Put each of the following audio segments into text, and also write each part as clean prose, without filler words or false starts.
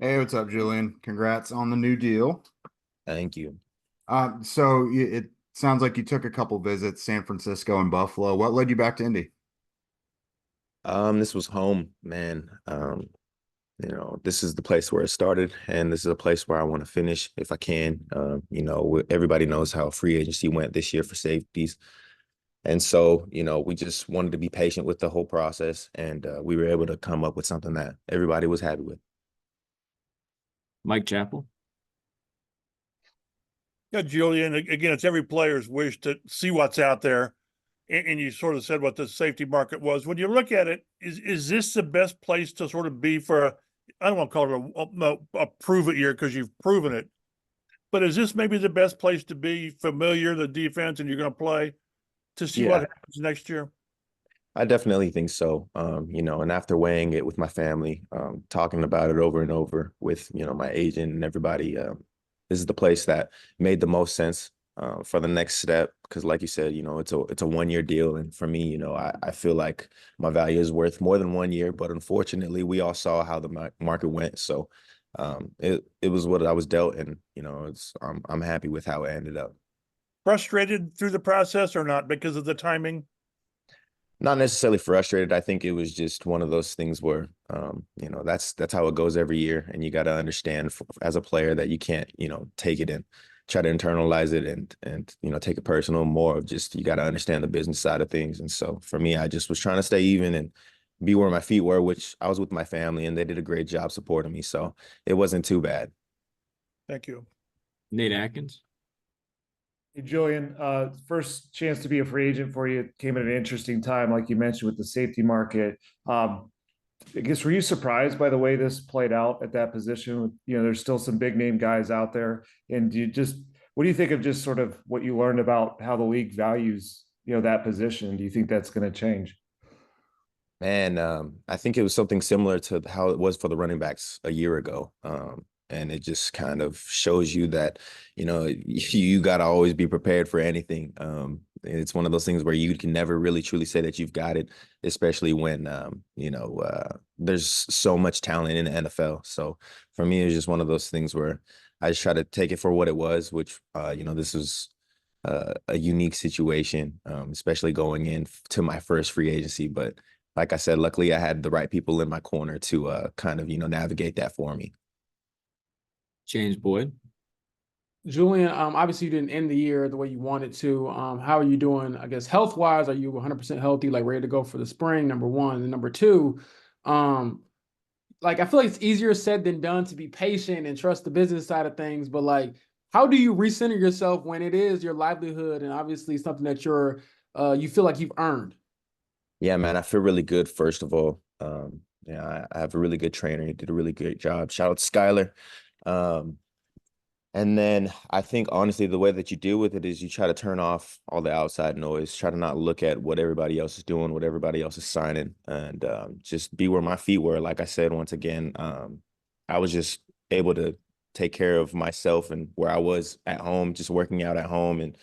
Hey, what's up, Julian? Congrats on the new deal. Thank you. It sounds like you took a couple visits, San Francisco and Buffalo. What led you back to Indy? This was home, man. This is the place where it started, and this is a place where I want to finish if I can. Everybody knows how free agency went this year for safeties. And so, we just wanted to be patient with the whole process, and we were able to come up with something that everybody was happy with. Mike Chappell. Yeah, Julian, again, it's every player's wish to see what's out there. And you sort of said what the safety market was. When you look at it, is this the best place to sort of be for, I don't want to call it a prove it year because you've proven it, but is this maybe the best place to be familiar, the defense, and you're going to play to see what Yeah, happens next year? I definitely think so. And after weighing it with my family, talking about it over and over with, my agent and everybody, this is the place that made the most sense for the next step. Because, like you said, it's a 1 year deal, and for me, I feel like my value is worth more than 1 year. But unfortunately, we all saw how the market went, so it was what I was dealt, and I'm happy with how it ended up. Frustrated through the process or not because of the timing? Not necessarily frustrated. I think it was just one of those things where, that's how it goes every year, and you got to understand as a player that you can't, take it and try to internalize it and take it personal. More of just you got to understand the business side of things. And so for me, I just was trying to stay even and be where my feet were, which I was with my family, and they did a great job supporting me. So it wasn't too bad. Thank you. Nate Atkins. Hey, Julian, first chance to be a free agent for you came at an interesting time, like you mentioned, with the safety market. I guess, were you surprised by the way this played out at that position? There's still some big name guys out there. And what do you think of just sort of what you learned about how the league values, that position? Do you think that's going to change? Man, I think it was something similar to how it was for the running backs a year ago. And it just kind of shows you that, you got to always be prepared for anything. It's one of those things where you can never really truly say that you've got it, especially when, there's so much talent in the NFL. So for me, it's just one of those things where I just try to take it for what it was, which, this was a unique situation, especially going in to my first free agency. But like I said, luckily I had the right people in my corner to kind of, navigate that for me. James Boyd. Julian, obviously you didn't end the year the way you wanted to. How are you doing, I guess, health-wise? Are you 100% healthy, like ready to go for the spring, number one? And number two, I feel like it's easier said than done to be patient and trust the business side of things. But how do you recenter yourself when it is your livelihood and obviously something that you feel like you've earned? Yeah, man, I feel really good, first of all. I have a really good trainer. He did a really great job. Shout out to Skyler. Um, And then I think honestly, the way that you deal with it is you try to turn off all the outside noise, try to not look at what everybody else is doing, what everybody else is signing, and just be where my feet were. Like I said, once again, I was just able to take care of myself and where I was at home, just working out at home and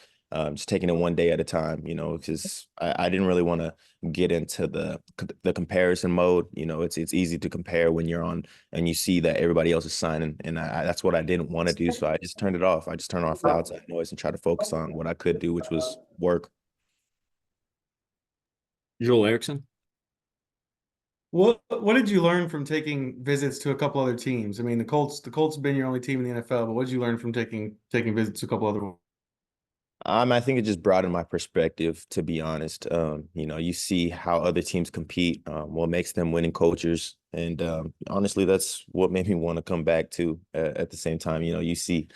just taking it one day at a time, because I didn't really want to get into the comparison mode. It's easy to compare when you're on and you see that everybody else is signing, and that's what I didn't want to do. So I just turned it off. I just turned off the outside noise and tried to focus on what I could do, which was work. Joel Erickson. What did you learn from taking visits to a couple other teams? I mean, the Colts have been your only team in the NFL, but what did you learn from taking visits to a couple other ones? I think it just broadened my perspective, to be honest. You see how other teams compete, what makes them winning cultures. And honestly, that's what made me want to come back to at the same time. You see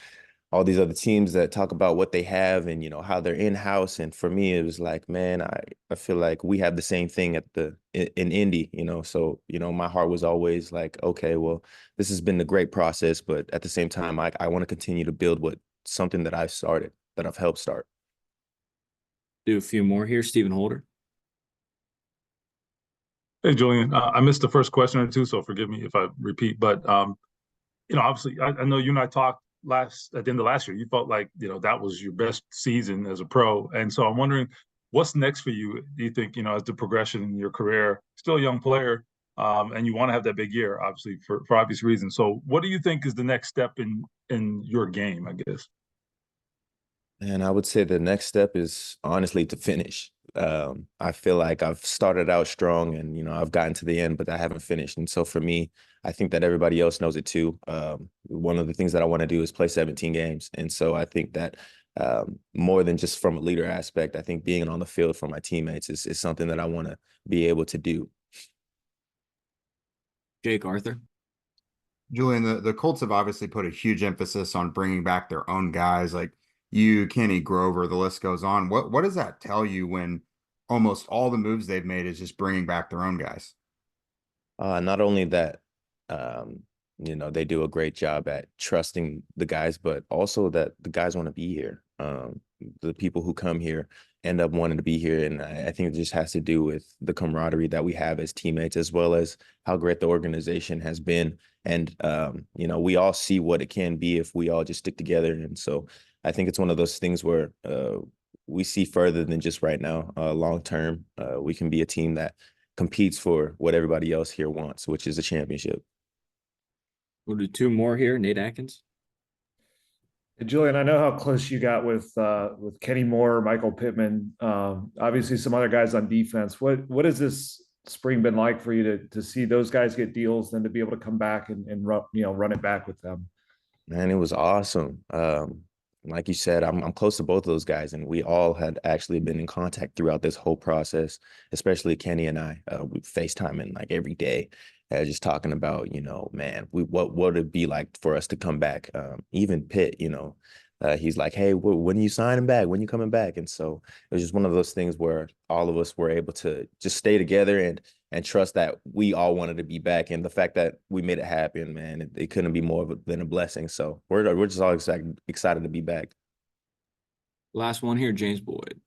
all these other teams that talk about what they have and, how they're in-house. And for me, it was like, man, I feel like we have the same thing in Indy, So, my heart was always like, okay, well, this has been a great process, but at the same time, I want to continue to build something that I've started, that I've helped start. Do a few more here. Stephen Holder. Hey, Julian, I missed the first question or two, so forgive me if I repeat. But obviously, I know you and I talked at the end of last year. You felt like that was your best season as a pro, and so I'm wondering what's next for you. Do you think as the progression in your career, still a young player, and you want to have that big year, obviously, for obvious reasons. So what do you think is the next step in your game, I guess? And I would say the next step is honestly to finish. I feel like I've started out strong and, I've gotten to the end, but I haven't finished. And so for me, I think that everybody else knows it too. One of the things that I want to do is play 17 games. And so I think that more than just from a leader aspect, I think being on the field for my teammates is something that I want to be able to do. Jake Arthur. Julian, the Colts have obviously put a huge emphasis on bringing back their own guys like you, Kenny, Grover, the list goes on. What does that tell you when almost all the moves they've made is just bringing back their own guys? Not only that, they do a great job at trusting the guys, but also that the guys want to be here. The people who come here end up wanting to be here. And I think it just has to do with the camaraderie that we have as teammates, as well as how great the organization has been. And, we all see what it can be if we all just stick together. And so I think it's one of those things where we see further than just right now. Long term, we can be a team that competes for what everybody else here wants, which is a championship. We'll do two more here. Nate Atkins. Julian, I know how close you got with Kenny Moore, Michael Pittman, obviously some other guys on defense. What has this spring been like for you to see those guys get deals, then to be able to come back and run it back with them? Man, it was awesome. Like you said, I'm close to both of those guys, and we all had actually been in contact throughout this whole process, especially Kenny and I. We FaceTiming like every day, just talking about, man, what would it be like for us to come back? Even Pitt, he's like, hey, when are you signing back? When are you coming back? And so it was just one of those things where all of us were able to just stay together and trust that we all wanted to be back. And the fact that we made it happen, man, it couldn't be more than a blessing. So we're just all excited to be back. Last one here, James Boyd.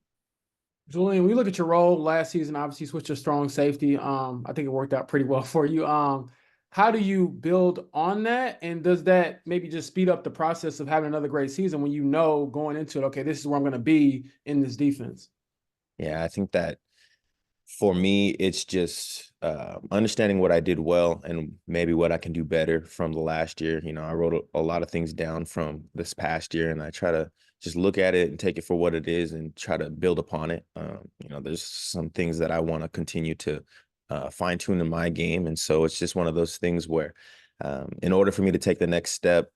Julian, we look at your role last season, obviously you switched to strong safety. I think it worked out pretty well for you. How do you build on that? And does that maybe just speed up the process of having another great season when going into it, okay, this is where I'm going to be in this defense? Yeah, I think that for me, it's just understanding what I did well and maybe what I can do better from the last year. I wrote a lot of things down from this past year, and I try to just look at it and take it for what it is and try to build upon it. There's some things that I want to continue to fine tune in my game. And so it's just one of those things where in order for me to take the next step,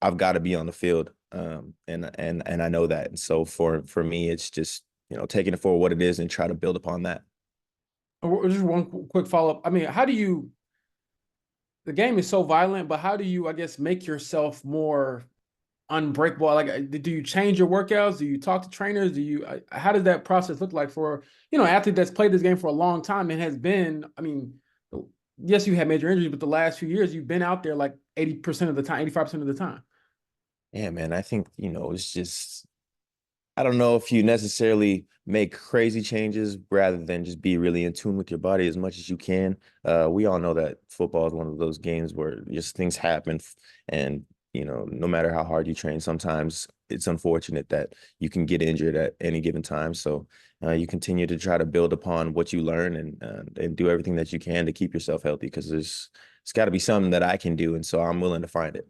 I've got to be on the field. And I know that. And so for me, it's just, taking it for what it is and try to build upon that. Just one quick follow-up. I mean, the game is so violent, but how do you, I guess, make yourself more unbreakable? Like, do you change your workouts? Do you talk to trainers? How does that process look like for, an athlete that's played this game for a long time and has been, I mean, yes, you had major injuries, but the last few years you've been out there like 80% of the time, 85% of the time. Yeah, man, I think, it's just, I don't know if you necessarily make crazy changes rather than just be really in tune with your body as much as you can. We all know that football is one of those games where just things happen, and no matter how hard you train, sometimes it's unfortunate that you can get injured at any given time. So you continue to try to build upon what you learn and do everything that you can to keep yourself healthy, because it's got to be something that I can do, and so I'm willing to find it.